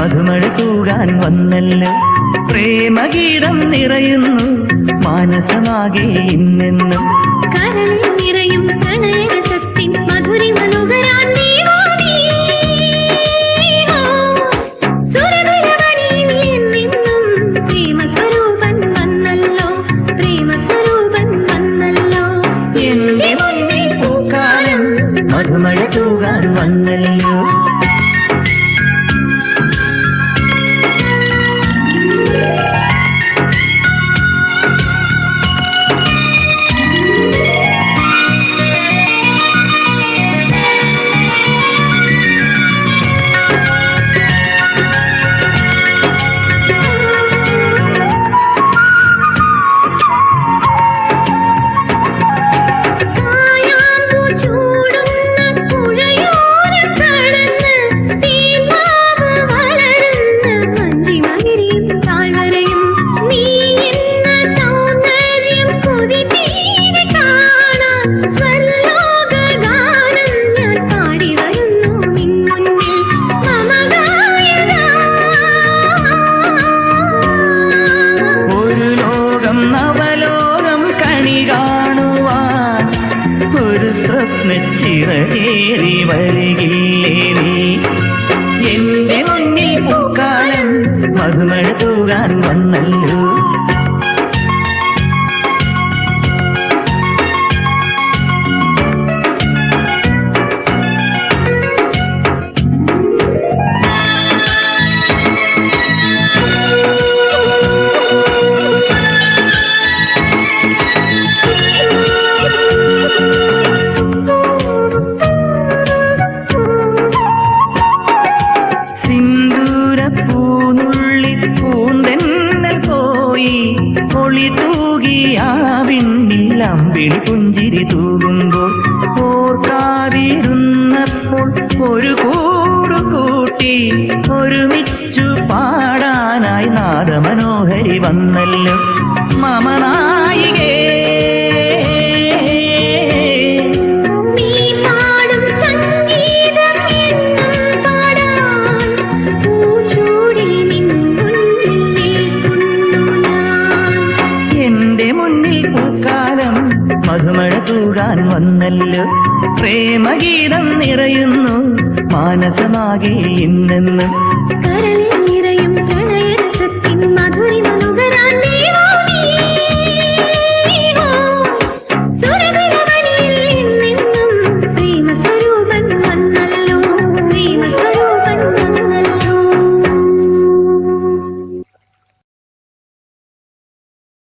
മധുമഴ തൂകാൻ വന്നല്ലോ. പ്രേമഗീതം നിറയുന്നു മാനസമാകെ ഇന്നെന്നും. കരളിൽ നിറയും പ്രണയരസത്തിൻ മധുരിമ നുകരാൻ സുരഗുരവനിയിൽ നിന്നും പ്രേമസ്വരൂപൻ വന്നല്ലോ, പ്രേമസ്വരൂപൻ വന്നല്ലോ. എന്റെ മുന്നിൽ പൂക്കാലം മധുമഴ തൂകാൻ വന്നല്ലോ. നവലോകം കണി കാണുവാൻ ഒരു സ്വപ്നച്ചിറകേറി വരികില്ലേ നീ. എന്റെ മുന്നിൽ പൂക്കാലം മധുമഴ തൂകാൻ വന്നല്ലോ. ഒളി തൂകിയാവിന്നിൽ അമ്പിളി പുഞ്ചിരി തൂകുമ്പോൾ ഓർക്കാതിരുന്നപ്പോൾ ഒരു കൂടുകൂട്ടി ഒരുമിച്ചു പാടാനായി നാദമനോഹരി വന്നല്ലോ. മമനായികേ മധുമഴ തൂകാൻ വന്നല്ലോ. പ്രേമഗീതം നിറയുന്നു മാനസമാകെ ഇന്നെന്നും.